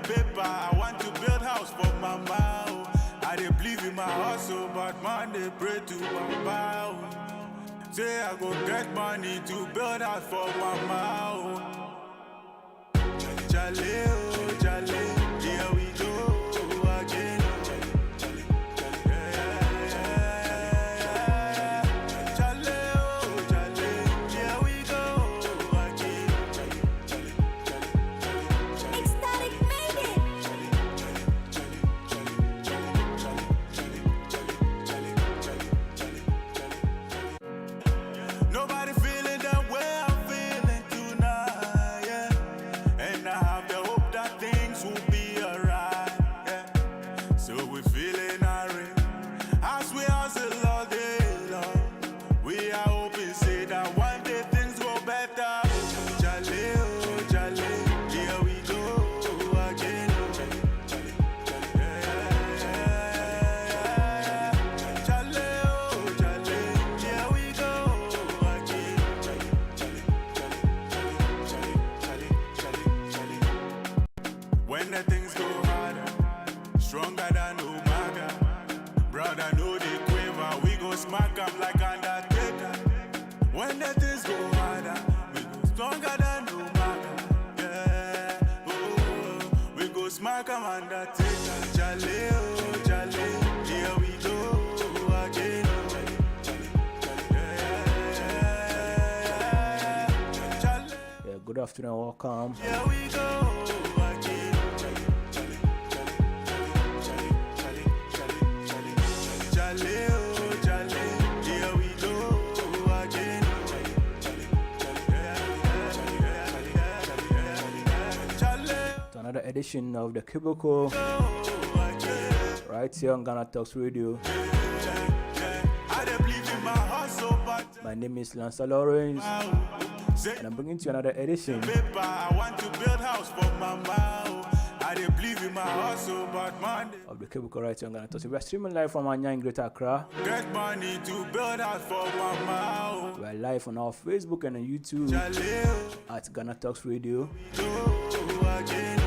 paper. I want to build house for mama. I dey believe in my hustle, but man they pray to Baba. Say I go get money to build house for mama. Chale, oh chale, here we go again. Chale, oh chale, here we go again. Ecstatic made it. Nobody feeling the way I'm feeling tonight, yeah. And I have the hope that things will be alright, yeah. So we're feeling irate as we hustle all day long. We are hoping, say that one day things go better. Chale, oh chale, here we go again. Chale, oh chale, here we go again. When the things go harder, stronger than Umaga. Brother, know the quiver, we go smack up like Undertaker. When the things go harder, we go stronger than Umaga. Yeah, oh, we go smack up Undertaker. Chale, oh chale, here we go again. Chale, Yeah, good afternoon, welcome. here we go again. Chale, oh chale, here we go again. Chale, To another edition of the Cubicle, right here on Ghana Talks Radio. I dey believe in my hustle, but My name is Lansah Lawrence, say and I'm bringing to you another edition paper, I want to build house for mama. I dey believe in my hustle, but man, of the Cubicle right here on Ghana Talks. We are streaming live from Anya in Greater Accra. get money to build house for mama. We are live on our Facebook and on YouTube Chale, at Ghana Talks Radio. go again.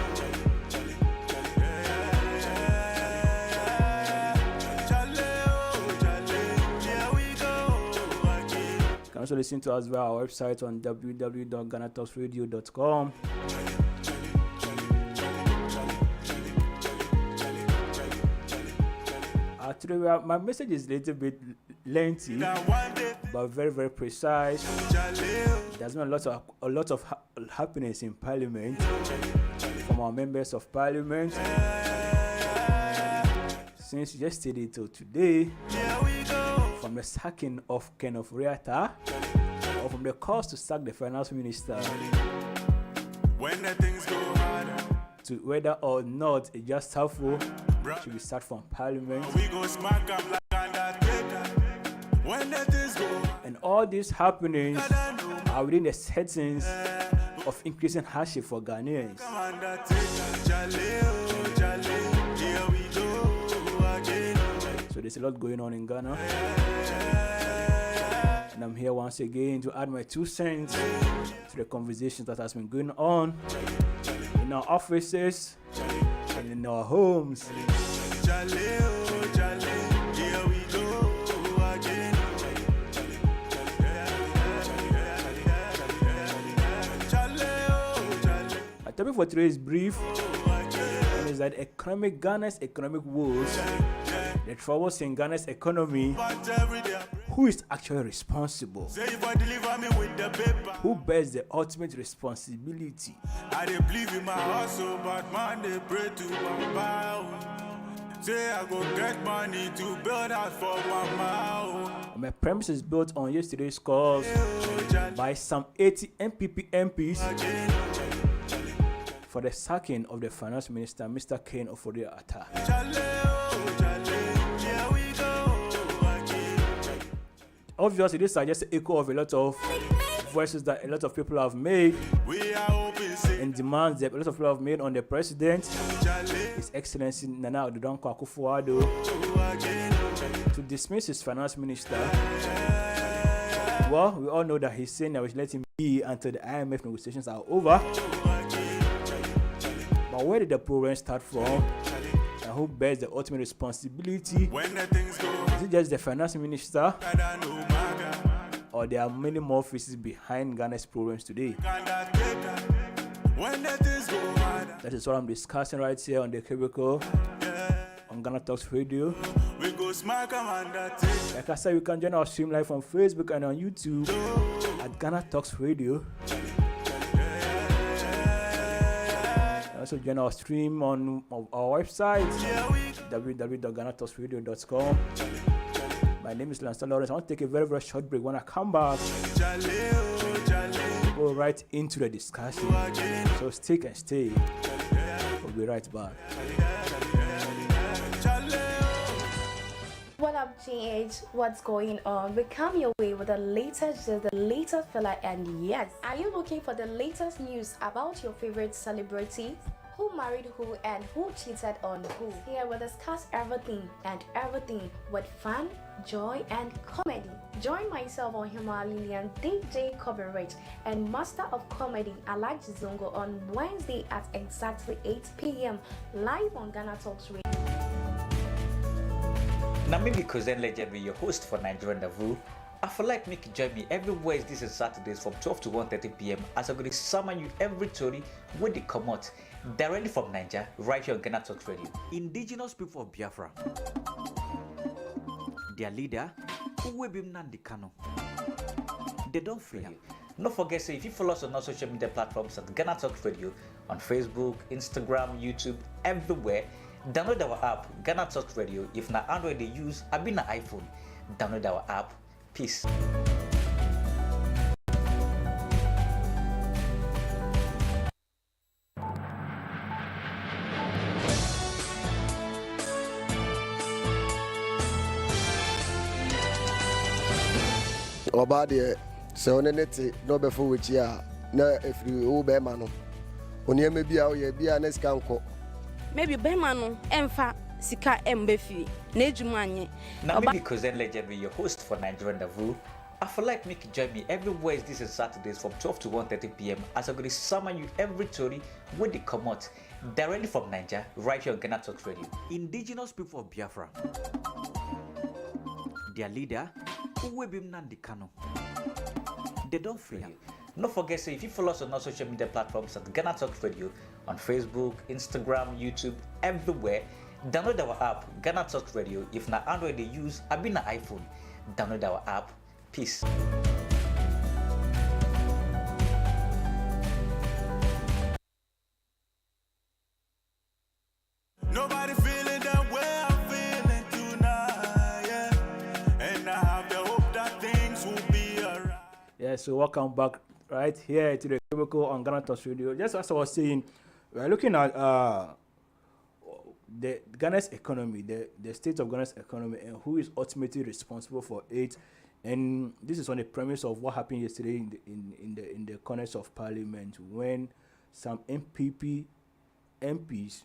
Chale, oh chale, here we go again. You can also listen to us via our website on www.ghanatalksradio.com. Today, my message is a little bit lengthy, Now one day, but very, very precise. chale, There's been a lot of happiness in Parliament from our members of Parliament since yesterday till today, here we go. from the sacking of Ken Ofori Atta, or from the calls to sack the finance minister, When the things go harder, to whether or not a just Safo bro, should be sacked from Parliament. we go smack up like Undertaker. When the things go And all these happenings harder, no are within the settings of increasing hardship for Ghanaians. Undertaker. Chale, oh chale, here we go again. So there's a lot going on in Ghana. And I'm here once again to add my 2 cents to the conversation that has been going on in our offices and in our homes. Chale, oh chale, here we go again. Chale, oh chale, My topic for today is brief, and is that Ghana's economic woes, the troubles in Ghana's economy. but every day, Who is actually responsible? say if I deliver me with the paper, Who bears the ultimate responsibility? I dey believe in my hustle, but man they pray to Baba. Say I go get money to build house for mama. My premise is built on yesterday's calls by some 80 NPP MPs for the sacking of the finance minister, Mr. Ken Ofori Atta. Chale, oh chale, here we go again. Obviously, this is just an echo of a lot of voices that a lot of people have made We are hoping, say and demands that a lot of people have made on the president, chale, His Excellency Nana Addo Akufo-Addo, again. to dismiss his finance minister. Well, we all know that he's saying that we should let him be until the IMF negotiations are over. But where did the problem start from? And who bears the ultimate responsibility? When the things go Is it just the finance minister? I know maga. Or there are many more faces behind Ghana's problems today? When the things go harder, That is what I'm discussing right here on the Cubicle on Ghana Talks Radio. we go smack a man that take. Like I said, you can join our stream live on Facebook and on YouTube at Ghana Talks Radio. Also join our stream on our website www.GhanaTalksRadio.com. My name is Lansah Lawrence. I want to take a very, very short break. When I come back, go right into the discussion. So stick and stay. We'll be right back. What up, GH? What's going on? We come your way with the latest filler, and yes, are you looking for the latest news about your favorite celebrity? Who married who and who cheated on who? Here we'll discuss everything with fun, joy, and comedy. Join myself on Himalayan DJ coverage and Master of Comedy Alaj Zongo on Wednesday at exactly 8 p.m. live on Ghana Talks Radio. Now, maybe Cousin Legend be your host for Nigerian Rendezvous. I feel like make you join me every Wednesdays and Saturdays from 12 to 1:30 p.m. as I'm going to summon you every story when they come out directly from Nigeria, right here on Ghana Talks Radio. Indigenous people of Biafra, their leader, Uwebim Nandi Kano, they don't fail you. Don't forget, say if you follow us on our social media platforms at Ghana Talks Radio on Facebook, Instagram, YouTube, everywhere. Download our app, Ghana Talks Radio. If na Android they use, I mean na iPhone. Download our app. Peace. Oba de se onenete no be for which ya na efiri wo be ma no. Oni eme bia o ye bia na sika nko. Maybe Bema no emfa sika embefi na ejuma anye. Now maybe Cousin Legend be your host for Nigerian Rendezvous. I feel like make you join me every Wednesdays and Saturdays from 12 to 1:30 p.m. as I'm going to summon you every story when they come out directly from Nigeria, right here on Ghana Talks Radio. Indigenous people of Biafra, their leader, Uwebim Nandi Kano, they don't fail you. Don't forget, say if you follow us on our social media platforms at Ghana Talks Radio on Facebook, Instagram, YouTube, everywhere. Download our app, Ghana Talks Radio. If na Android they use, I mean na iPhone. Download our app. Peace. Nobody feeling the way I'm feeling tonight, yeah. And I have the hope that things will be alright. Yeah, so welcome back right here to the Cubicle on Ghana Talks Radio. Just as I was saying, we're looking at the Ghana's economy, the state of Ghana's economy, and who is ultimately responsible for it. And this is on the premise of what happened yesterday in the corners of Parliament when some NPP MPs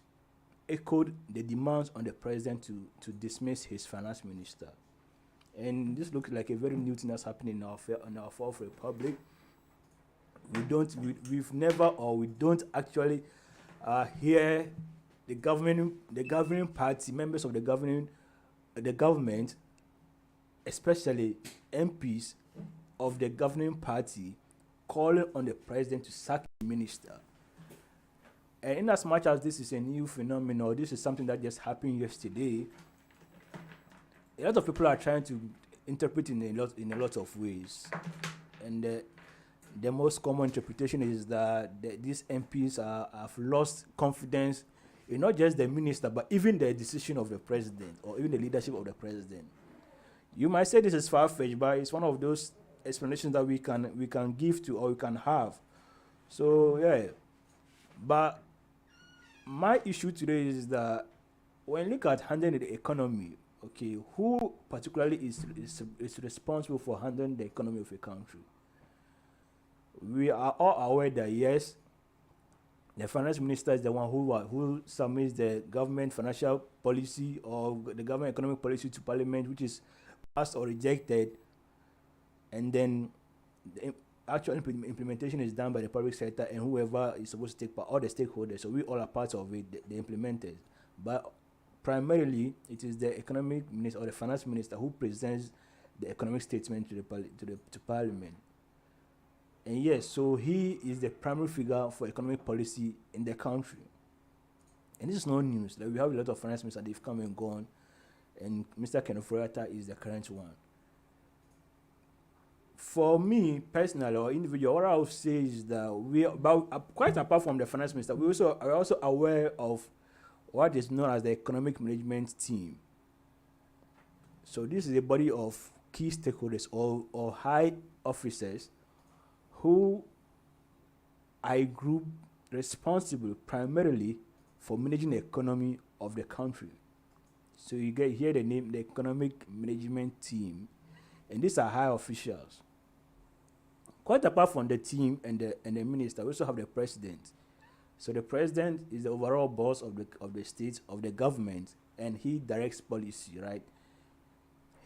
echoed the demands on the president to dismiss his finance minister. And this looks like a very new thing that's happening in our fourth republic. We've never, or we don't actually hear the governing party, members of the government, especially MPs of the governing party, calling on the president to sack the minister. And in as much as this is a new phenomenon, this is something that just happened yesterday, a lot of people are trying to interpret in a lot of ways. And the most common interpretation is that these MPs have lost confidence in not just the minister, but even the decision of the president or even the leadership of the president. You might say this is far-fetched, but it's one of those explanations that we can give to or we can have. So yeah, but my issue today is that when you look at handling the economy, okay, who particularly is responsible for handling the economy of a country? We are all aware that yes, the finance minister is the one who submits the government financial policy or the government economic policy to parliament, which is passed or rejected, and then actual implementation is done by the public sector and whoever is supposed to take part, all the stakeholders. So we all are part of it, the implementers. But primarily, it is the economic minister or the finance minister who presents the economic statement to Parliament. And yes, so he is the primary figure for economic policy in the country. And this is no news. Like, we have a lot of finance ministers, they've come and gone, and Mr. Ken Ofori Atta is the current one. For me personally or individual, what I would say is that quite apart from the finance minister, we are also aware of what is known as the economic management team. So this is a body of key stakeholders or high officers who are group responsible primarily for managing the economy of the country. So you get here the name, the economic management team, and these are high officials. Quite apart from the team and the minister, we also have the president. So the president is the overall boss of the state, of the government, and he directs policy, right?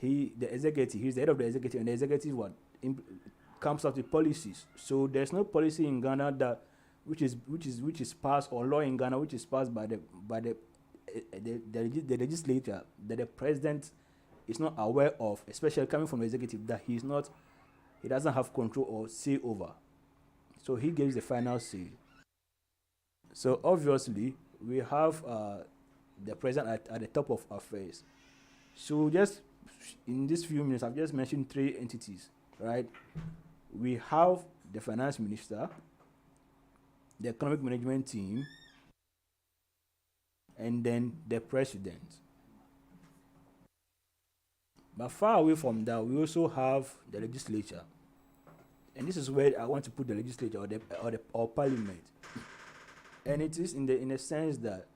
He's the head of the executive, and the executive comes up with policies. So there's no policy in Ghana that which is passed, or law in Ghana which is passed by the legislature that the president is not aware of, especially coming from the executive, that he doesn't have control or say over. So he gives the final say. So obviously we have the president at the top of affairs. So just in these few minutes, I've just mentioned three entities, right? We have the finance minister, the economic management team, and then the president. But far away from that, we also have the legislature. And this is where I want to put the legislature or parliament. And it is in the sense that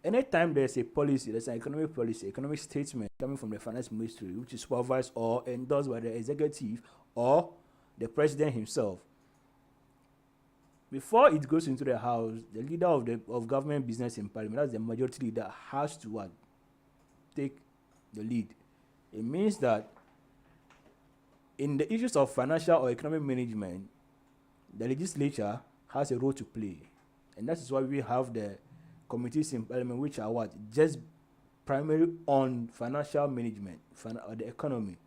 anytime there's a policy, there's an economic policy, economic statement coming from the finance ministry, which is supervised or endorsed by the executive or the president himself, before it goes into the house, the leader of government business in parliament, that's the majority leader, has to take the lead. It means that in the issues of financial or economic management, the legislature has a role to play. And that is why we have the committees in parliament, which are just primarily on financial management, or the economy.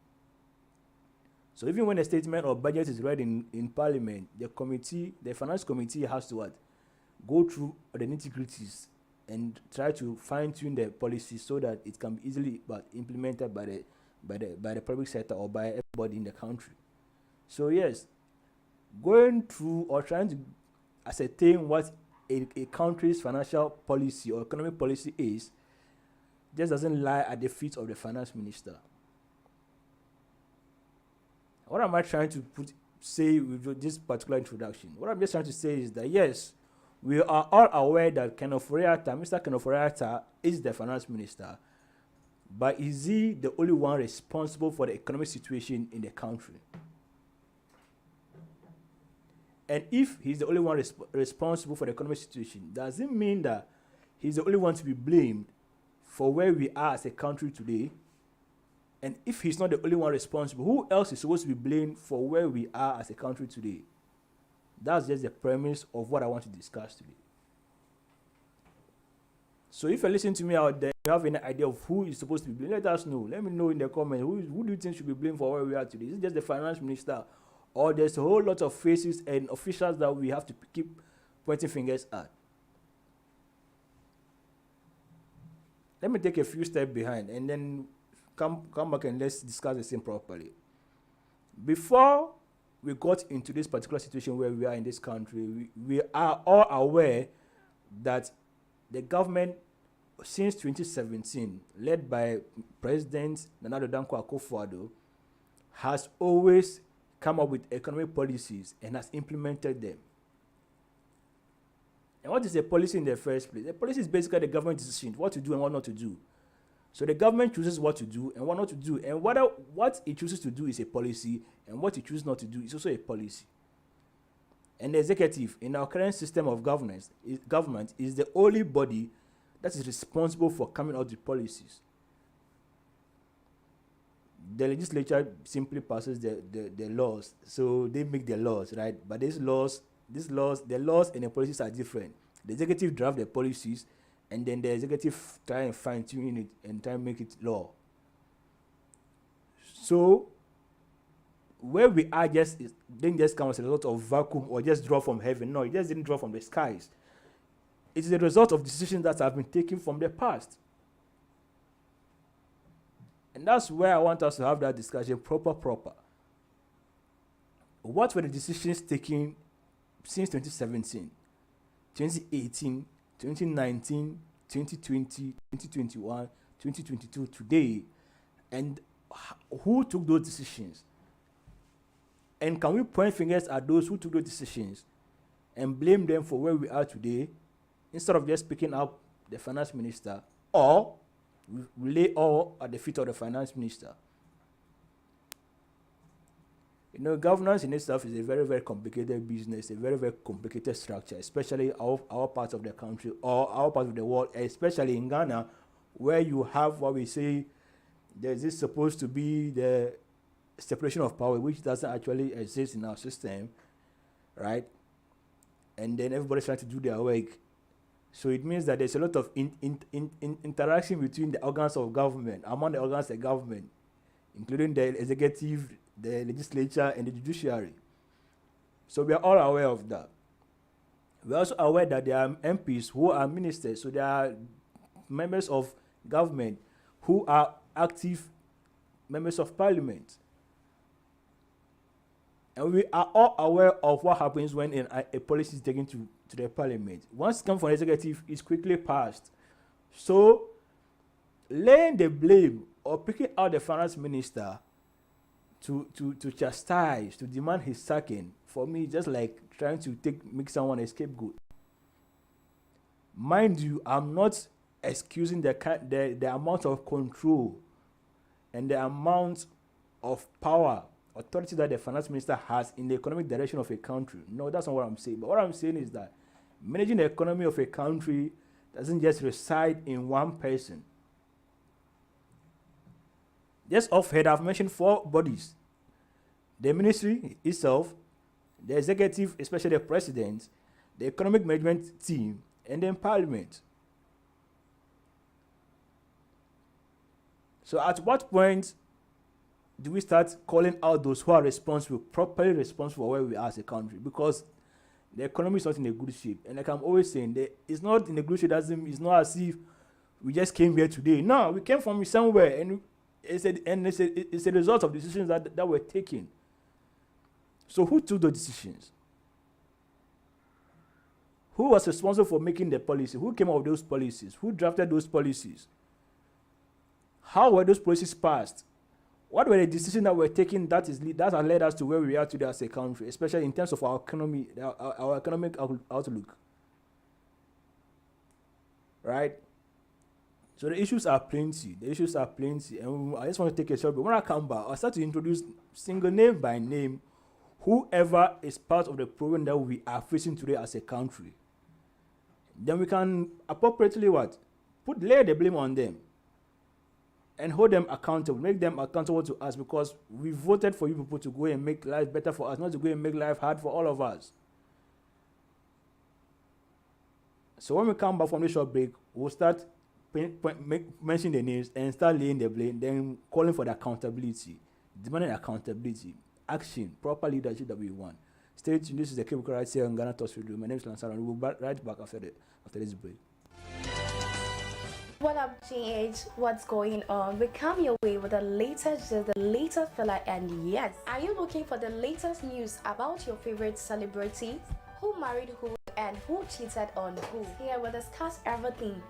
So even when a statement or budget is read in parliament, the finance committee has to go through the nitty-gritties and try to fine-tune the policy so that it can be easily implemented by the public sector or by everybody in the country. So yes, going through or trying to ascertain what a country's financial policy or economic policy is just doesn't lie at the feet of the finance minister. What am I trying to say with this particular introduction? What I'm just trying to say is that yes, we are all aware that Mr. Ken Ofori Atta is the finance minister, but is he the only one responsible for the economic situation in the country? And if he's the only one responsible for the economic situation, does it mean that he's the only one to be blamed for where we are as a country today? And if he's not the only one responsible, who else is supposed to be blamed for where we are as a country today? That's just the premise of what I want to discuss today. So if you listen to me out there, you have any idea of who is supposed to be blamed, let us know. Let me know in the comments. Who do you think should be blamed for where we are today? Is it just the finance minister? Or there's a whole lot of faces and officials that we have to keep pointing fingers at? Let me take a few steps behind and then come back and let's discuss the same properly. Before we got into this particular situation where we are in this country, we are all aware that the government since 2017, led by President Nana Addo Dankwa Akufo-Addo, has always come up with economic policies and has implemented them. And what is a policy in the first place? A policy is basically the government decision, what to do and what not to do. So the government chooses what to do and what not to do. And what it chooses to do is a policy, and what it chooses not to do is also a policy. And the executive, in our current system of government, is the only body that is responsible for coming out with policies. the legislature simply passes the laws. So they make the laws, right? But the laws and the policies are different. The executive draft the policies, and then the executive try and fine tune it and try and make it law. So where we are didn't just come as a result of vacuum or just draw from heaven. No, it just didn't draw from the skies. It is a result of decisions that have been taken from the past. And that's where I want us to have that discussion proper. What were the decisions taken since 2017, 2018, 2019, 2020, 2021, 2022, today? And who took those decisions? And can we point fingers at those who took those decisions and blame them for where we are today, instead of just picking up the finance minister, or we lay all at the feet of the finance minister? You know, governance in itself is a very, very complicated business, a very, very complicated structure, especially our part of the country or our part of the world, especially in Ghana, where you have what we say, there's this supposed to be the separation of power, which doesn't actually exist in our system, right? And then everybody's trying to do their work. So it means that there's a lot of interaction between the organs of government, among the organs of government, including the executive, the legislature, and the judiciary. So we are all aware of that. We're also aware that there are MPs who are ministers, so there are members of government who are active members of parliament. And we are all aware of what happens when a policy is taken to the parliament. Once it comes from the executive, it's quickly passed. So laying the blame or picking out the finance minister to chastise, to demand his sacking, for me, just like trying to make someone a scapegoat. Mind you, I'm not excusing the amount of control and the amount of power, authority that the finance minister has in the economic direction of a country. No, that's not what I'm saying. But what I'm saying is that managing the economy of a country doesn't just reside in one person. Just offhand, I've mentioned 4 bodies: the ministry itself, the executive, especially the president, the economic management team, and then parliament. So at what point do we start calling out those who are responsible, properly responsible for where we are as a country? Because the economy is not in a good shape. And like I'm always saying, it's not in a good shape. It's not as if we just came here today. No, we came from somewhere, and it's a result of decisions that were taken. So who took those decisions? Who was responsible for making the policy? Who came up with those policies? Who drafted those policies? How were those policies passed? What were the decisions that were taken that has led us to where we are today as a country, especially in terms of our economy, our economic outlook? Right? So the issues are plenty. And I just want to take a short break. When I come back, I'll start to introduce single name by name whoever is part of the problem that we are facing today as a country. Then we can appropriately lay the blame on them and hold them accountable, make them accountable to us, because we voted for you people to go and make life better for us, not to go and make life hard for all of us. So when we come back from this short break, we'll start mentioning the names and start laying the blame, then calling for the accountability, demanding accountability, action, proper leadership that we want. Stay tuned. This is the Cubicle right here on GhanaTalksRadio. My name is Lansah Lawrence. We'll be right back after this break. What up, GH? What's going on? We come your way with the latest filler, and yes, are you looking for the latest news about your favorite celebrities? Who married who and who cheated on who? Here we'll discuss everything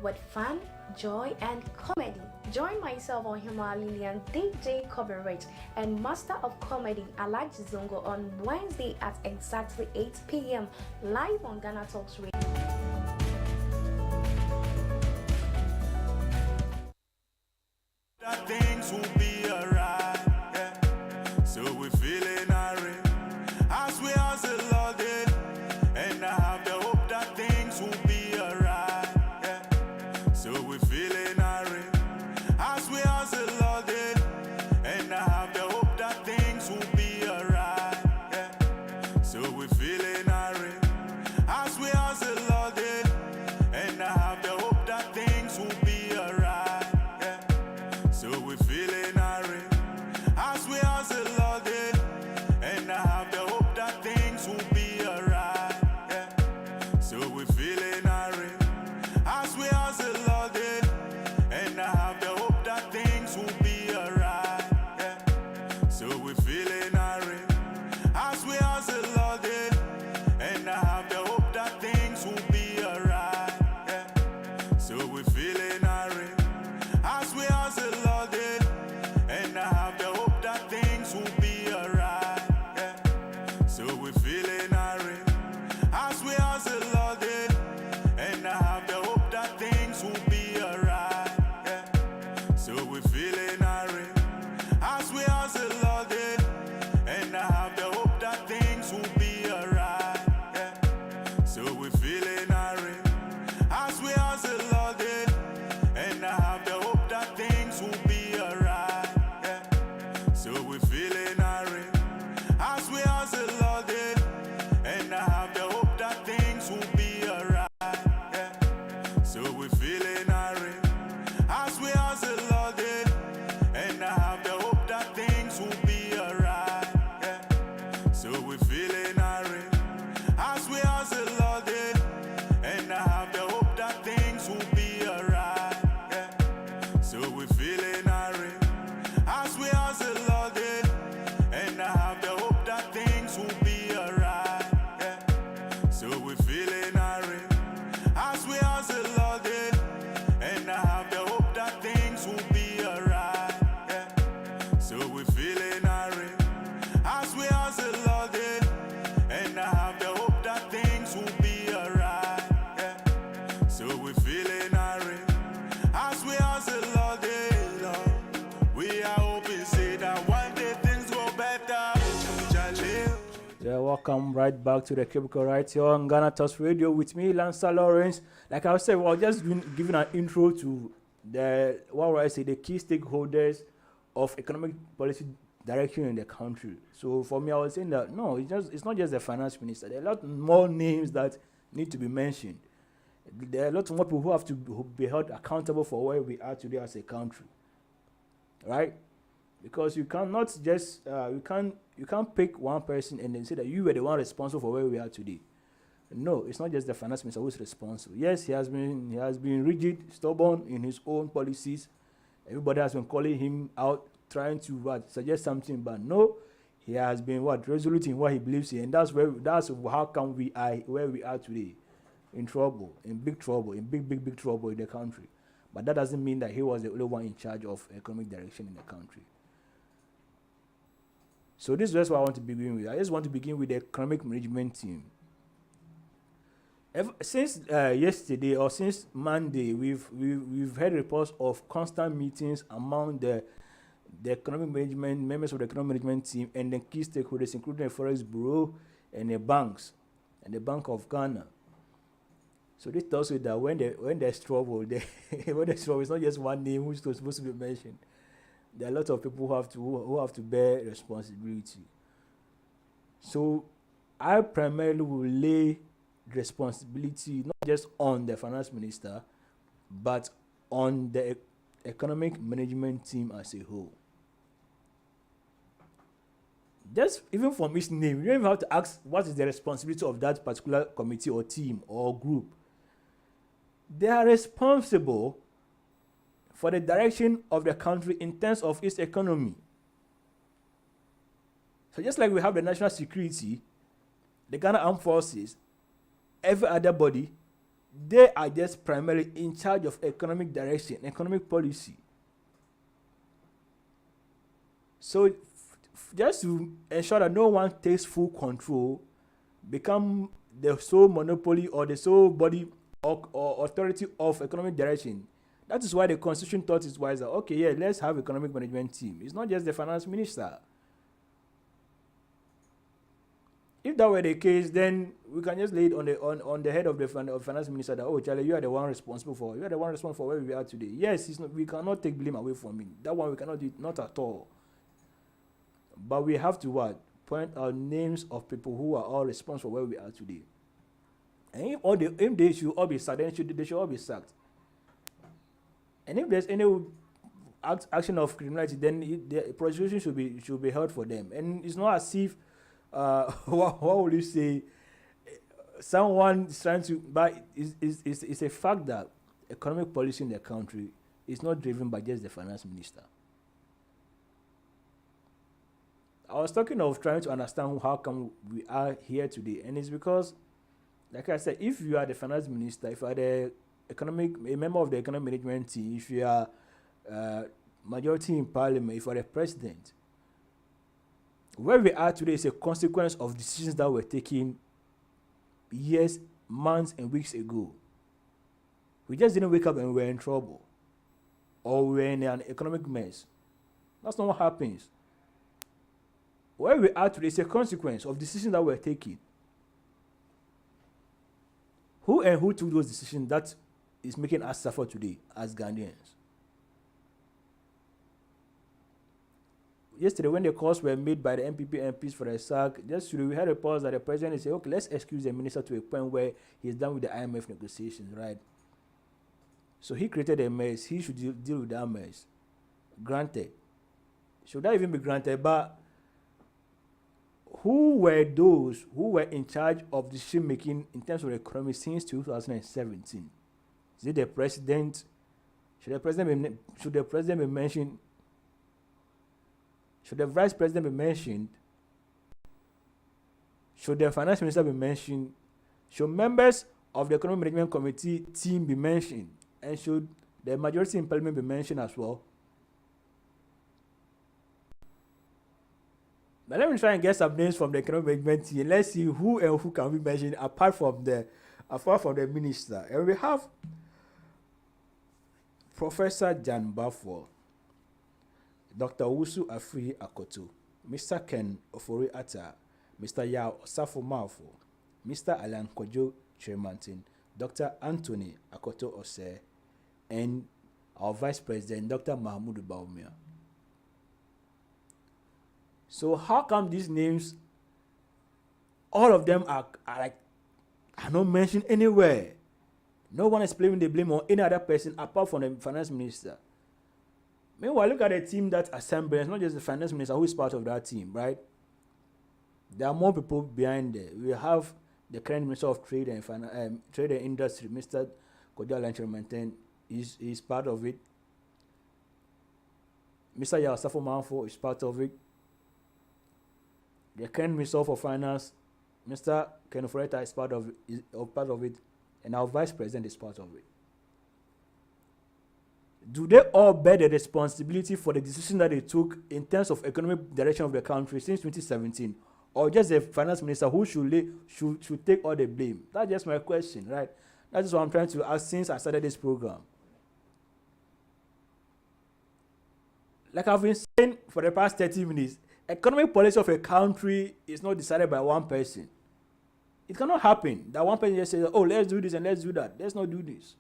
with fun, joy, and comedy. Join myself on Himalayan DJ Coverage and Master of Comedy Alaji Zongo on Wednesday at exactly 8 p.m. live on GhanaTalksRadio. Things will be alright, yeah. So we're feeling irate as we hustle all day, and I have the hope that things will be alright, yeah. So we're feeling irate as we hustle all day, we feeling irate as we hustle all day, and I have the hope that things will be alright. Yeah. So we feeling irate as we hustle all day, and I have the hope that things will be alright. Yeah. So we feeling irate as we hustle all day, and I have the hope that things will be alright. Yeah. So we feeling irate as we hustle all day, and I have the hope that things will be alright. Yeah. So we feeling irate as we hustle all day, and I have the hope that things will be alright. Yeah. So we feeling irate as we hustle all day, and I have the hope that things will be alright. Yeah. So we feeling irate as we hustle all day, and I have the hope that things will be alright. Yeah. So we feeling irate as we hustle all day, and I have the hope that things will be alright. Yeah. So we feeling irate as we hustle all day, and I have the hope that things will be alright. Yeah. So we feeling irate as we hustle all day, and I have the hope that things will be alright. Yeah. So we feeling irate as we hustle all day long. We are hoping say that one day things go better. Charlie. Yeah, welcome right back to the Cubicle right here on GhanaTalksRadio with me, Lansah Lawrence. Like I said, we're just giving an intro to the the key stakeholders of economic policy direction in the country. So for me, I was saying that no, it's not just the finance minister. There are a lot more names that need to be mentioned. There are a lot more people who have to be held accountable for where we are today as a country, right? Because you cannot just you can't pick one person and then say that you were the one responsible for where we are today. No, it's not just the finance minister who is responsible. Yes, he has been rigid, stubborn in his own policies. Everybody has been calling him out, trying to suggest something, but no, he has been resolute in what he believes in, and that's how come we are where we are today, in trouble, in big trouble, in big trouble in the country. But that doesn't mean that he was the only one in charge of economic direction in the country. So this is what I want to begin with. I just want to begin with the economic management team. Since yesterday or since Monday, we've heard reports of constant meetings among the economic management members of the economic management team and the key stakeholders, including the Forex Bureau and the banks and the Bank of Ghana. So this tells you that when there's trouble, it's not just one name who's supposed to be mentioned. There are a lot of people who have to bear responsibility. So I primarily will lay responsibility not just on the finance minister, but on the economic management team as a whole. Just even from its name, you don't even have to ask what is the responsibility of that particular committee or team or group. They are responsible for the direction of the country in terms of its economy. So just like we have the national security, the Ghana Armed Forces, every other body, they are just primarily in charge of economic direction, economic policy. So just to ensure that no one takes full control, become the sole monopoly or the sole body or authority of economic direction. That is why the Constitution thought it wise that, okay, yeah, let's have economic management team. It's not just the finance minister. If that were the case, then we can just lay it on the head of the finance minister that, oh, Charlie, you are the one responsible for where we are today. Yes, we cannot take blame away from him. That one we cannot do it, not at all. But we have to point out names of people who are all responsible for where we are today. And if they should all be sacked, then they should all be sacked. And if there's any action of criminality, then the prosecution should be held for them. And it's not as if what would you say? Someone is trying to, but it's a fact that economic policy in the country is not driven by just the finance minister. I was talking of trying to understand how come we are here today, and it's because, like I said, if you are the finance minister, if you are the a member of the economic management team, if you are majority in parliament, if you are the president, where we are today is a consequence of decisions that were taken years, months, and weeks ago. We just didn't wake up and we were in trouble, or we were in an economic mess. That's not what happens. Where we are today is a consequence of decisions that were taken. Who took those decisions that is making us suffer today as Ghanaians? Yesterday, when the calls were made by the NPP MPs for a sack, we had a pause that the president said, okay, let's excuse the minister to a point where he's done with the IMF negotiations, right? So he created a mess. He should deal with that mess. Granted. Should that even be granted? But who were those who were in charge of decision making in terms of the economy since 2017? Is it the president? Should the president be mentioned? Should the vice president be mentioned? Should the finance minister be mentioned? Should members of the economic management committee team be mentioned? And should the majority in parliament be mentioned as well? But let me try and get some names from the economic management team. Let's see who and who can be mentioned apart from the minister. And we have Professor Jan Bafo, Dr. Wusu Afri Akoto, Mr. Ken Ofori Atta, Mr. Yao Osafo Mafo, Mr. Alan Kojo Tremantin, Dr. Anthony Akoto Ose, and our Vice President, Dr. Mahmoud Baumia. So how come these names, all of them are not mentioned anywhere? No one is blaming the blame on any other person apart from the finance minister. Meanwhile, look at the team that assembled. It's not just the finance minister who is part of that team, right? There are more people behind there. We have the current Minister of Trade and Trade and Industry, Mr. Kojo Lanchero, is part of it. Mr. Yao Osafo Mafo is part of it. The current Minister for Finance, Mr. Ken Ofori Atta, is part of it, and our Vice President is part of it. Do they all bear the responsibility for the decision that they took in terms of economic direction of the country since 2017, or just the finance minister who should take all the blame? That's just my question, right? That is what I'm trying to ask since I started this program. Like I've been saying for the past 30 minutes, economic policy of a country is not decided by one person. It cannot happen that one person just says, oh, let's do this and let's do that. Let's not do this.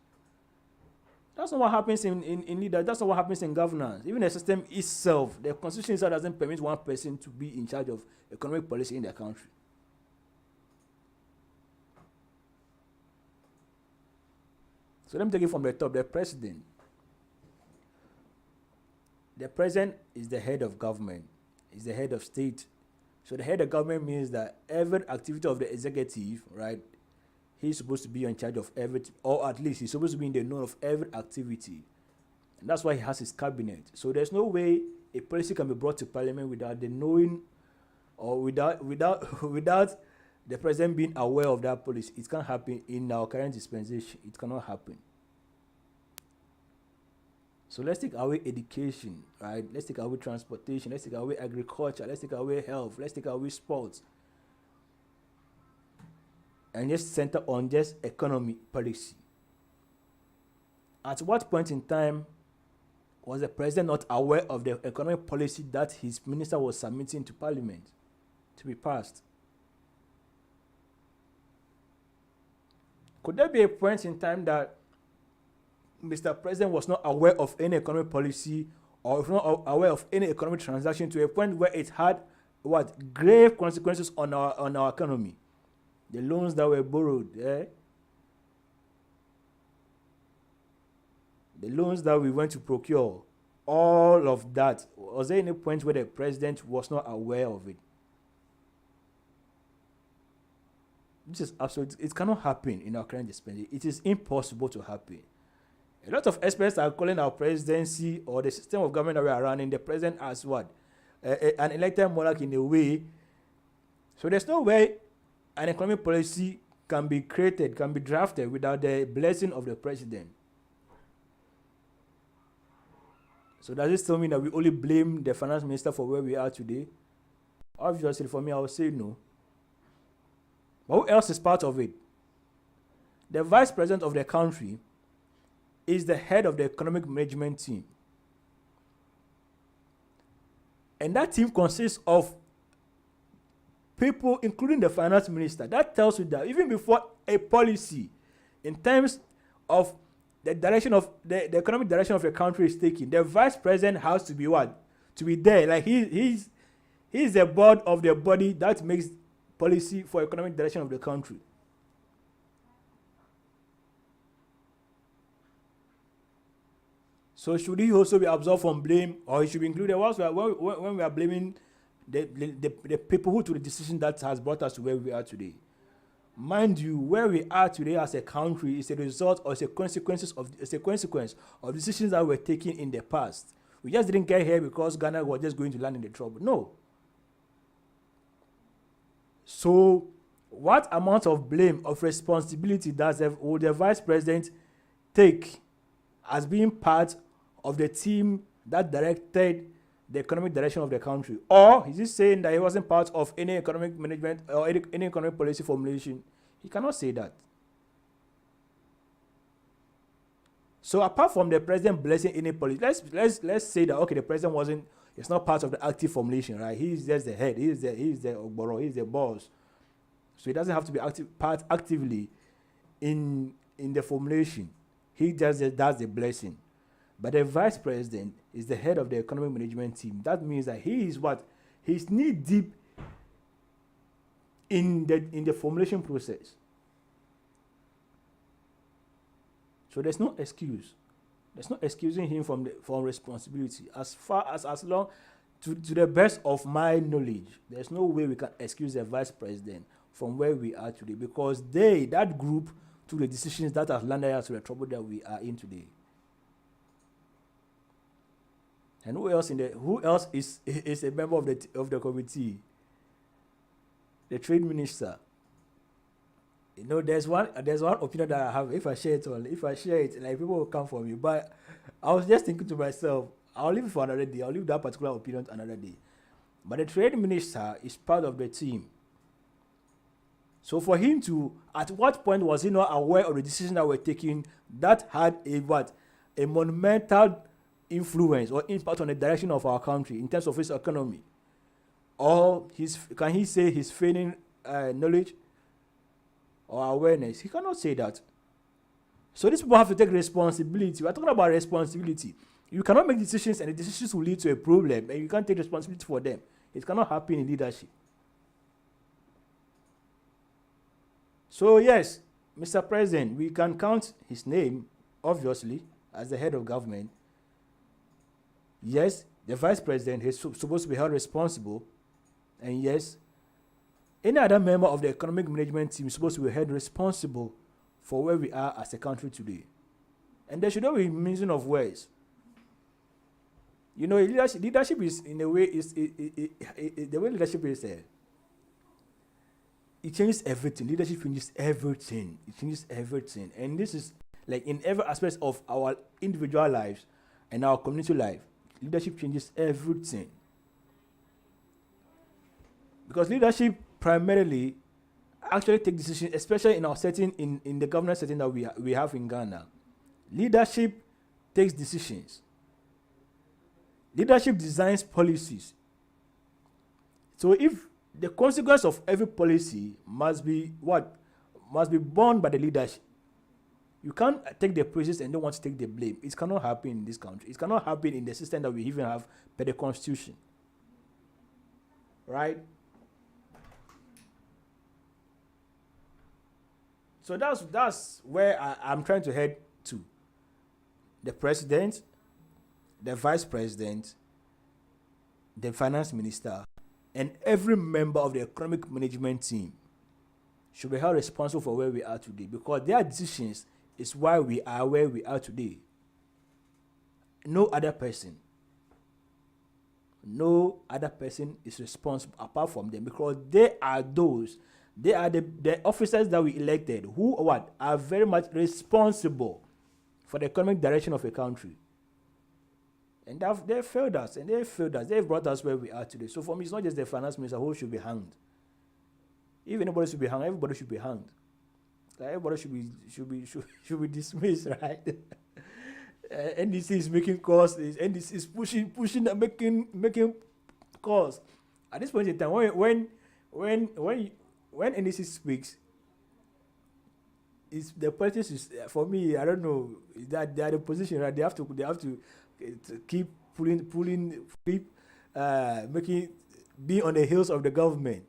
That's not what happens in leaders. That's not what happens in governance. Even the system itself, the constitution itself doesn't permit one person to be in charge of economic policy in the country. So let me take it from the top. The president. The president is the head of government. Is the head of state. So the head of government means that every activity of the executive, right, he's supposed to be in charge of everything, or at least he's supposed to be in the know of every activity. And that's why he has his cabinet. So there's no way a policy can be brought to parliament without the knowing, or without the president being aware of that policy. It can't happen in our current dispensation. It cannot happen. So let's take away education, right? Let's take away transportation. Let's take away agriculture. Let's take away health. Let's take away sports. And just center on just economy policy. At what point in time was the president not aware of the economic policy that his minister was submitting to parliament to be passed? Could there be a point in time that Mr. President was not aware of any economic policy, or if not aware of any economic transaction, to a point where it had grave consequences on our economy? The loans that were borrowed, the loans that we went to procure, all of that. Was there any point where the president was not aware of it? This is absolute. It cannot happen in our current dispensation. It is impossible to happen. A lot of experts are calling our presidency or the system of government that we are running the president as what? An elected monarch in a way. So there's no way an economic policy created, can be drafted without the blessing of the president. So does this tell me that we only blame the finance minister for where we are today? Obviously, for me, I would say no. But who else is part of it? The vice president of the country is the head of the economic management team. And that team consists of people, including the finance minister. That tells you that even before a policy, in terms of the direction of the economic direction of a country is taken, the vice president has to be what? To be there. Like he's the board of the body that makes policy for economic direction of the country. So should he also be absolved from blame, or he should be included when we are blaming the people who took the decision that has brought us to where we are today? Mind you, where we are today as a country is a result or it's a consequence of decisions that were taken in the past. We just didn't get here because Ghana was just going to land in the trouble. No. So, what amount of blame, of responsibility would the vice president take as being part of the team that directed the economic direction of the country? Or is he saying that he wasn't part of any economic management or any economic policy formulation? He cannot say that. So apart from the president blessing any policy, let's say that okay, the president it's not part of the active formulation, right? He's just the head, he's the ogboro, he's the boss. So he doesn't have to be actively in the formulation. He just does the blessing. But the vice president is the head of the economic management team. That means that he is what? He's knee deep in the formulation process. So there's no excuse. There's no excusing him from responsibility. As long to the best of my knowledge, there's no way we can excuse the vice president from where we are today, because that group took the decisions that have landed us to the trouble that we are in today. And who else is a member of the committee? The trade minister. You know, there's one opinion that I have. If I share it, like people will come for me. But I was just thinking to myself, I'll leave it for another day. I'll leave that particular opinion to another day. But the trade minister is part of the team. So for him at what point was he not aware of the decisions that were taken that had a monumental influence or impact on the direction of our country in terms of its economy? Or can he say he's feigning knowledge or awareness? He cannot say that. So these people have to take responsibility. We're talking about responsibility. You cannot make decisions and the decisions will lead to a problem and you can't take responsibility for them. It cannot happen in leadership. So yes, Mr. President, we can count his name, obviously, as the head of government. Yes, the vice president is supposed to be held responsible. And yes, any other member of the economic management team is supposed to be held responsible for where we are as a country today. And there should not be mention of words. You know, leadership is, in a way, the way leadership is there. It changes everything. Leadership changes everything. It changes everything. And this is like in every aspect of our individual lives and our community life. Leadership changes everything. Because leadership primarily actually takes decisions, especially in our setting, in the governance setting that we have in Ghana. Leadership takes decisions. Leadership designs policies. So if the consequence of every policy must be borne by the leadership. You can't take the praises and don't want to take the blame. It cannot happen in this country. It cannot happen in the system that we even have per the Constitution. Right? So that's where I'm trying to head to. The president, the vice president, the finance minister, and every member of the economic management team should be held responsible for where we are today, because their decisions is why we are where we are today. No other person is responsible apart from them, because they are those They are the officers that we elected who are very much responsible for the economic direction of a country. And they failed us, and they've brought us where we are today. So for me, it's not just the finance minister who should be hanged. If anybody should be hanged, everybody should be hanged. Like everybody should be dismissed, right? NDC is making calls. NDC is pushing, and making calls. At this point in time, when NDC speaks, is the politics is for me. I don't know that they are the position, right? They have to keep pulling, making being on the heels of the government.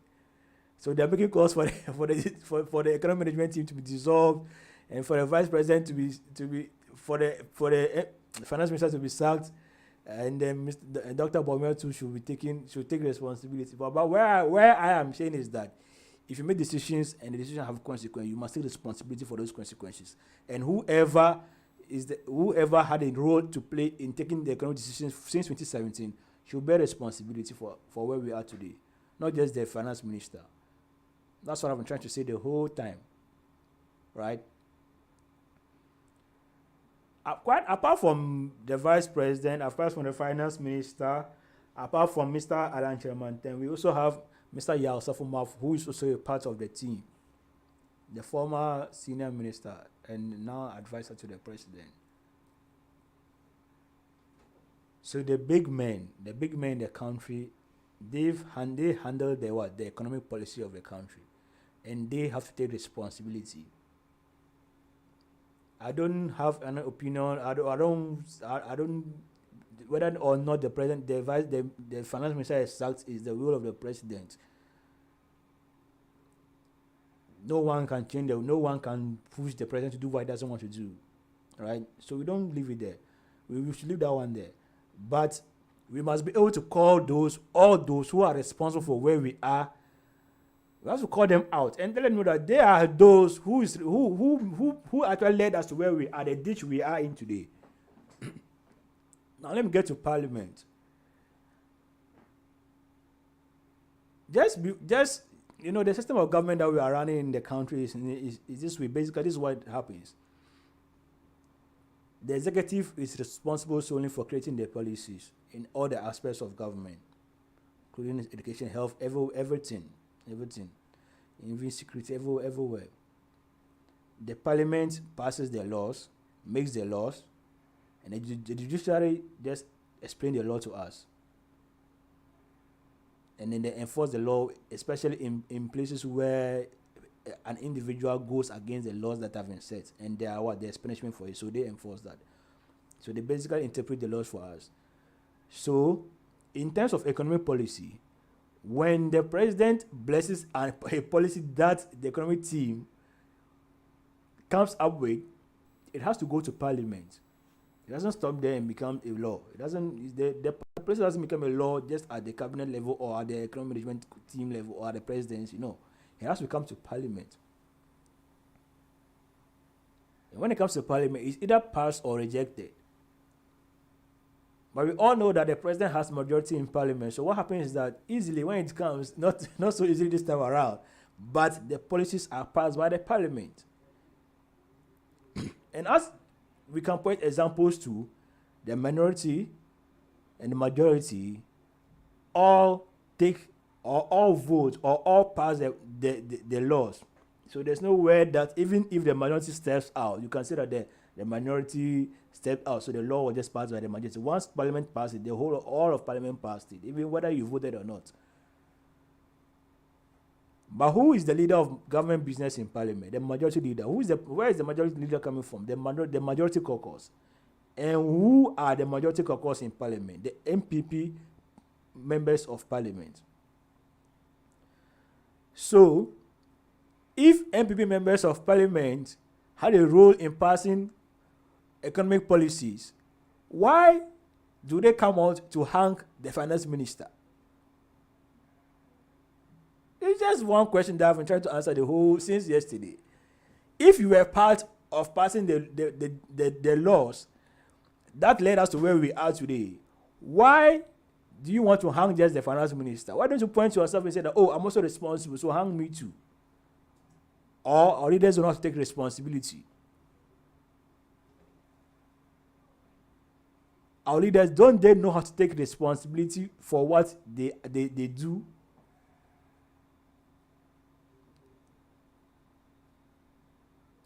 So they're making calls for the economic management team to be dissolved, and for the vice president to be for the finance minister to be sacked, and then Dr. Bomel too should take responsibility. But where I am saying is that if you make decisions and the decisions have consequences, you must take responsibility for those consequences. And whoever had a role to play in taking the economic decisions since 2017 should bear responsibility for where we are today, not just the finance minister. That's what I've been trying to say the whole time, right? Quite apart from the vice president, apart from the finance minister, apart from Mr. Alan Chermanten, we also have Mr. Yao Safumaf, who is also a part of the team, the former senior minister and now advisor to the president. So the big men in the country, they handle the economic policy of the country, and they have to take responsibility. I don't have an opinion. I don't whether or not the president, the finance minister is sacked is the will of the president. No one can change no one can push the president to do what he doesn't want to do, right? So we don't leave it there. We should leave that one there. But we must be able to call all those who are responsible for where we are. We have to call them out and tell them that they are those who actually led us to where we are, the ditch we are in today. Now let me get to Parliament. Just the system of government that we are running in the country is this way. Basically, this is what happens. The executive is responsible solely for creating the policies in all the aspects of government, including education, health, everything, even security, everywhere. The parliament passes the laws, makes the laws, and the judiciary just explain the law to us. And then they enforce the law, especially in places where an individual goes against the laws that have been set, and there's punishment for it, so they enforce that. So they basically interpret the laws for us. So, in terms of economic policy, when the president blesses a policy that the economic team comes up with, it has to go to Parliament. It doesn't stop there and become a law. It doesn't. The policy doesn't become a law just at the cabinet level or at the economic management team level or at the presidency. No, it has to come to Parliament. And when it comes to Parliament, it's either passed or rejected. But we all know that the president has majority in Parliament. So what happens is that easily when it comes, not so easily this time around, but the policies are passed by the Parliament. And as we can point examples to, the minority and the majority all take or all vote or all pass the laws. So there's no way that even if the minority steps out, you can say that the minority stepped out, so the law was just passed by the majority. Once Parliament passed it, all of Parliament passed it, even whether you voted or not. But who is the leader of government business in Parliament? The majority leader. Where is the majority leader coming from? The majority caucus. And who are the majority caucus in Parliament? The NPP members of Parliament. So, if NPP members of Parliament had a role in passing economic policies, why do they come out to hang the finance minister? It's just one question that I've been trying to answer since yesterday. If you were part of passing the laws that led us to where we are today, why do you want to hang just the finance minister? Why don't you point to yourself and say that, oh, I'm also responsible, so hang me too? or our leaders do not take responsibility. Our leaders, don't they know how to take responsibility for what they do?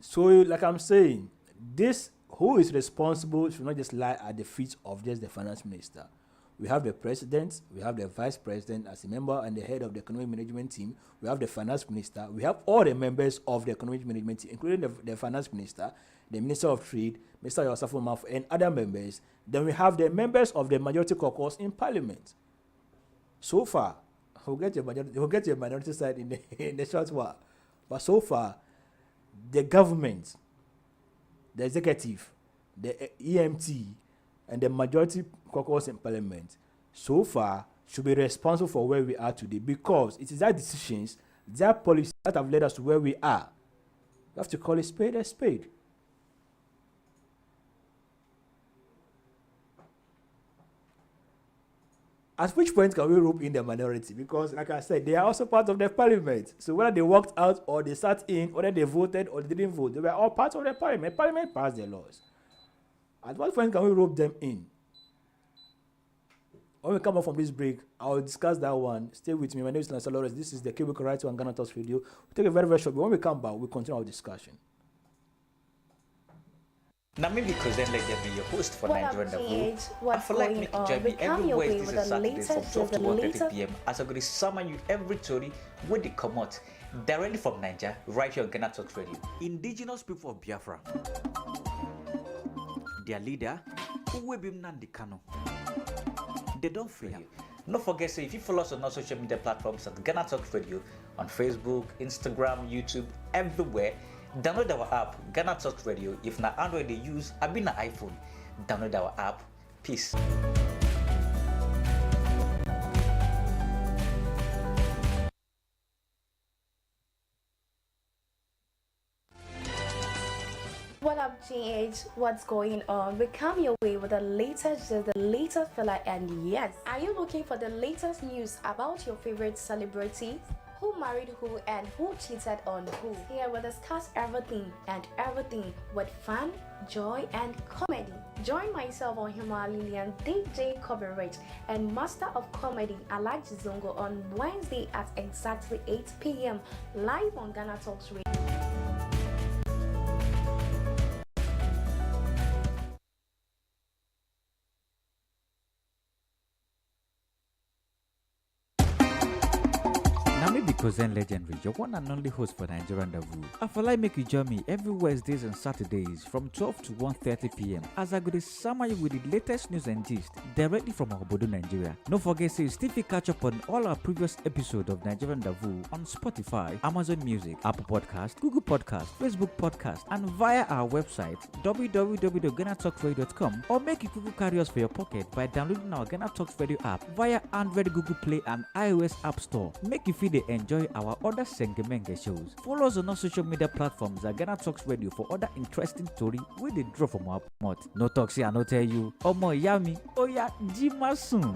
So, like I'm saying, this who is responsible should not just lie at the feet of just the finance minister. We have the president, we have the vice president as a member and the head of the economic management team. We have the finance minister. We have all the members of the economic management team, including the finance minister, the minister of trade, Mr. Yosafo Maf, and other members. Then we have the members of the majority caucus in parliament. So far, we'll get your minority side in the short while. But so far, the government, the executive, the EMT, and the majority caucus in parliament, so far, should be responsible for where we are today, because it is their decisions, their policies that have led us to where we are. We have to call a spade a spade. At which point can we rope in the minority? Because, like I said, they are also part of the parliament. So whether they walked out or they sat in, whether they voted or they didn't vote, they were all part of the parliament. Parliament passed the laws. At what point can we rope them in? When we come up from this break, I'll discuss that one. Stay with me. My name is Lansah Lawrence. This is the Cubicle right on Ghana Talks Radio. We'll take a very, very short break. When we come back, we'll continue our discussion. Now maybe because then like be your host for Nigerian Davoo. I feel like making join me every Wednesdays and Saturdays from 12 to 1:30 p.m. as I go to summon you every story where they come out directly from Nigeria, right here on Ghana Talks Radio. Indigenous people of Biafra, their leader, Uwebim Nandikano, they don't fail you. Don't forget, say if you follow us on our social media platforms at Ghana Talks Radio on Facebook, Instagram, YouTube, everywhere. Download our app, Ghana Talks Radio. If na Android they use, I been na iPhone. Download our app. Peace. What up, GH? What's going on? We come your way with the latest filler, and yes, are you looking for the latest news about your favorite celebrities? Who married who and who cheated on who? Here we'll discuss everything with fun, joy, and comedy. Join myself on Himalayan DJ Coverage and Master of Comedy Alaji Zongo on Wednesday at exactly 8 p.m. live on Ghana Talks Radio. Present legendary, your one and only host for Nigerian Davoo. I feel like make you join me every Wednesdays and Saturdays from 12 to 1:30 p.m. as I go to summon you with the latest news and gist directly from Obodo, Nigeria. Don't forget to still catch up on all our previous episodes of Nigerian Davoo on Spotify, Amazon Music, Apple Podcast, Google Podcast, Facebook Podcast, and via our website www.GhanaTalksRadio.com, or make it Google carry us for your pocket by downloading our Ghana Talks Radio app via Android, Google Play, and iOS App Store. Make you feel the enjoy our other Sengemenge shows. Follow us on our social media platforms at Ghana Talks Radio for other interesting stories where they draw from our mouth. No talk, see, I no tell you. Omo yami, oya jima soon.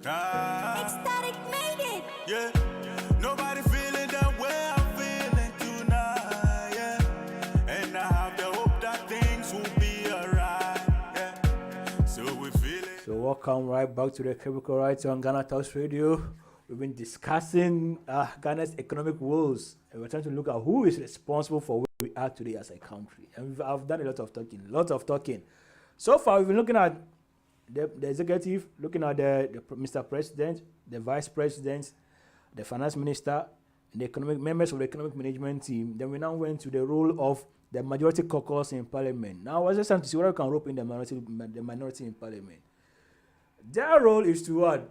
Ecstatic made it. Yeah. Nobody feeling the way I'm feeling tonight. Yeah. And I have the hope that things will be alright. Yeah. So we feel it. So welcome right back to the Cubicle right on Ghana Talks Radio. We've been discussing Ghana's economic woes, and we're trying to look at who is responsible for where we are today as a country. And I've done a lot of talking. So far, we've been looking at the executive, looking at the Mr. President, the Vice President, the Finance Minister, and the economic members of the economic management team. Then we now went to the role of the majority caucus in Parliament. Now, I was just trying to see whether we can rope in the minority in Parliament. Their role is to what?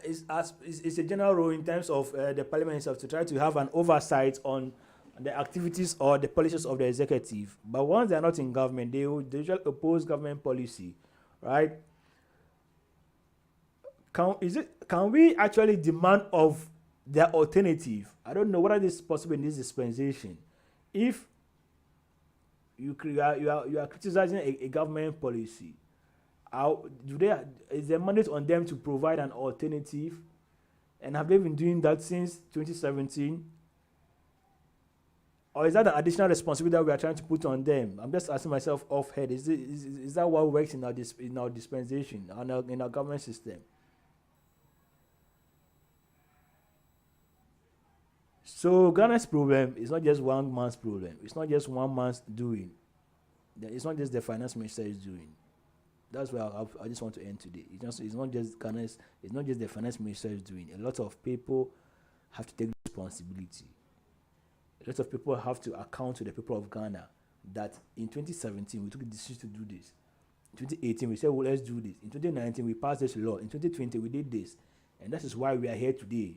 It's a general role in terms of the Parliament itself to try to have an oversight on the activities or the policies of the executive. But once they are not in government, they usually oppose government policy, right? Can we actually demand of their alternative? I don't know whether this is possible in this dispensation. If you are criticizing a government policy. Is there mandate on them to provide an alternative? And have they been doing that since 2017? Or is that an additional responsibility that we are trying to put on them? I'm just asking myself off head. Is that what works in our dispensation, in our government system? So Ghana's problem is not just one man's problem. It's not just one man's doing. It's not just the finance minister is doing. That's where I just want to end today. It's not just Ghana's. It's not just the finance minister is doing. A lot of people have to take responsibility. A lot of people have to account to the people of Ghana that in 2017 we took a decision to do this. In 2018 we said, well, let's do this. In 2019 we passed this law. In 2020 we did this, and that is why we are here today.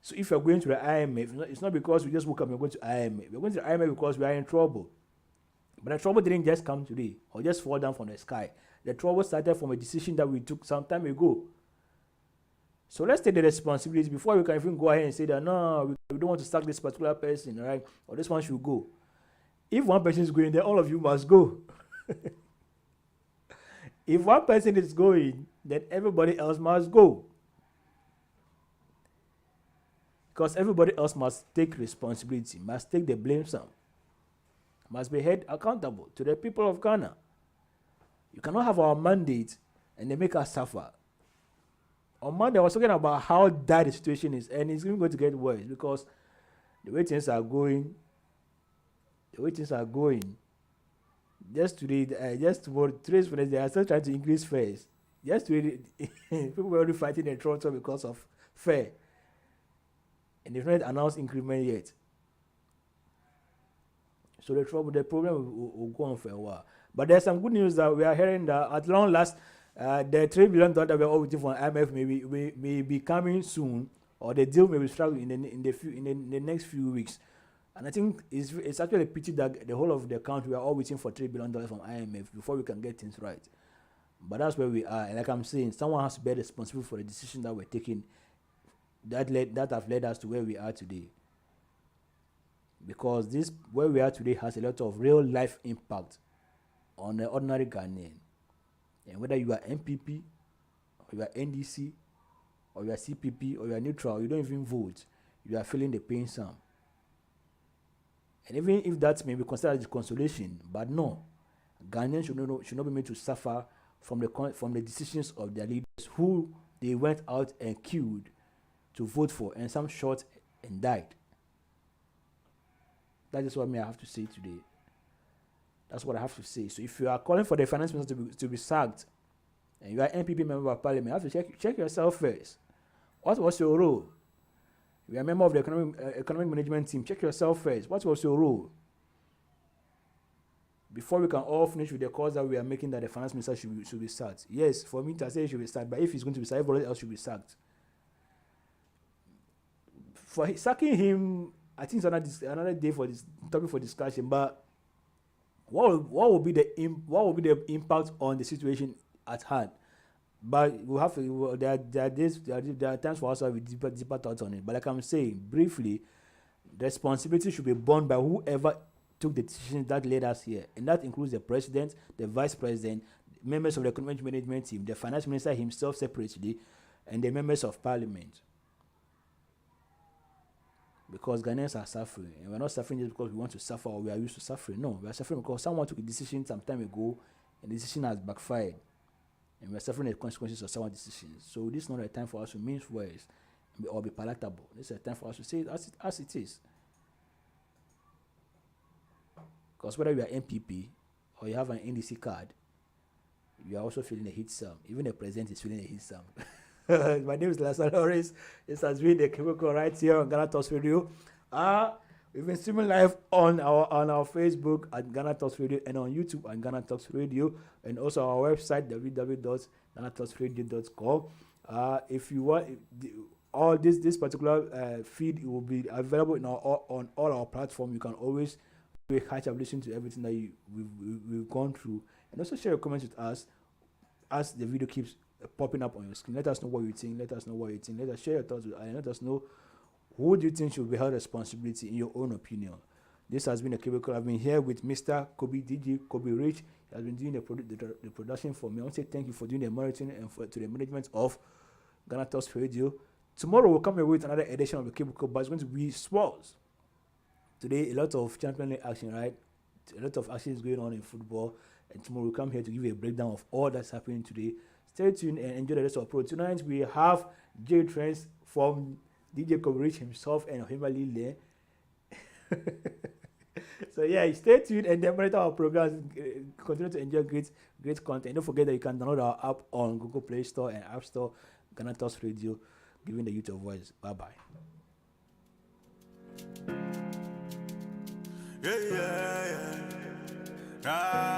So if you're going to the IMF, it's not because we just woke up and we're going to IMF. We're going to the IMF because we are in trouble. But the trouble didn't just come today or just fall down from the sky. The trouble started from a decision that we took some time ago. So let's take the responsibility before we can even go ahead and say that, no, we don't want to sack this particular person, right? Or this one should go. If one person is going, then all of you must go. If one person is going, then everybody else must go. Because everybody else must take responsibility, must take the blame some, must be held accountable to the people of Ghana. You cannot have our mandate and they make us suffer. On Monday, I was talking about how dire the situation is, and it's even going to get worse because the way things are going, just today, just tomorrow, today's Wednesday, they are still trying to increase fares. Just today, people were already fighting in Toronto because of fare. And they've not announced increment yet. So the problem will go on for a while. But there's some good news that we are hearing that at long last, the $3 billion that we're all waiting for IMF may be coming soon, or the deal may be struck in the next few weeks. And I think it's actually a pity that the whole of the country we are all waiting for $3 billion from IMF before we can get things right. But that's where we are. And like I'm saying, someone has to bear responsibility for the decision that we're taking that have led us to where we are today. Because this where we are today has a lot of real life impact on the ordinary Ghanaian. And whether you are NPP, or you are NDC, or you are CPP, or you are neutral, you don't even vote, you are feeling the pain some. And even if that may be considered as consolation, but no, Ghanaians should not be made to suffer from the decisions of their leaders who they went out and queued to vote for, and some shot and died. That is what I have to say today. That's what I have to say. So if you are calling for the finance minister to be sacked, and you are NPP member of parliament, you have to check yourself first. What was your role? You are a member of the economic management team. Check yourself first. What was your role? Before we can all finish with the cause that we are making that the finance minister should be sacked. Yes, for me to say he should be sacked, but if he's going to be sacked, everybody else should be sacked. For sacking him, I think it's another day for this topic for discussion. But what will be the impact on the situation at hand? But we have to. There are times for us to have deeper thoughts on it. But like I'm saying, briefly, the responsibility should be borne by whoever took the decisions that led us here, and that includes the president, the vice president, members of the economic management team, the finance minister himself separately, and the members of parliament. Because Ghanaians are suffering, and we're not suffering just because we want to suffer or we are used to suffering. No, we are suffering because someone took a decision some time ago, and the decision has backfired, and we are suffering the consequences of someone's decisions. So this is not a time for us to mince words or be palatable. This is a time for us to say it as it is. Because whether you are NPP or you have an NDC card, you are also feeling a hit sum. Even the president is feeling a hit sum. My name is Lansah Lawrence. This has been the Cubicle right here on GhanaTalksRadio. We've been streaming live on our Facebook at GhanaTalksRadio and on YouTube at GhanaTalksRadio, and also our website www.GhanaTalksRadio.com. If you want all this particular feed, it will be available on all our platforms. You can always catch up, listen to everything that we've gone through, and also share your comments with us as the video keeps popping up on your screen. Let us know what you think. Let us share your thoughts with us, and let us know who do you think should be held responsibility in your own opinion. This has been a Cubicle. I've been here with Mr. DJ Kobe Rich. He has been doing the production for me. I want to say thank you for doing the monitoring and to the management of GhanaTalksRadio. Tomorrow we'll come away with another edition of the Cubicle, but it's going to be sports. Today, a lot of Champions League action, right? A lot of action is going on in football. And tomorrow we'll come here to give you a breakdown of all that's happening today. Stay tuned and enjoy the rest of the program. Tonight we have J Trends from DJ Kobe Rich himself and Ohimali Le. So yeah, stay tuned and then monitor our programs. Continue to enjoy great content. Don't forget that you can download our app on Google Play Store and App Store. GhanaTalksRadio, giving the youth a voice. Bye bye. Yeah.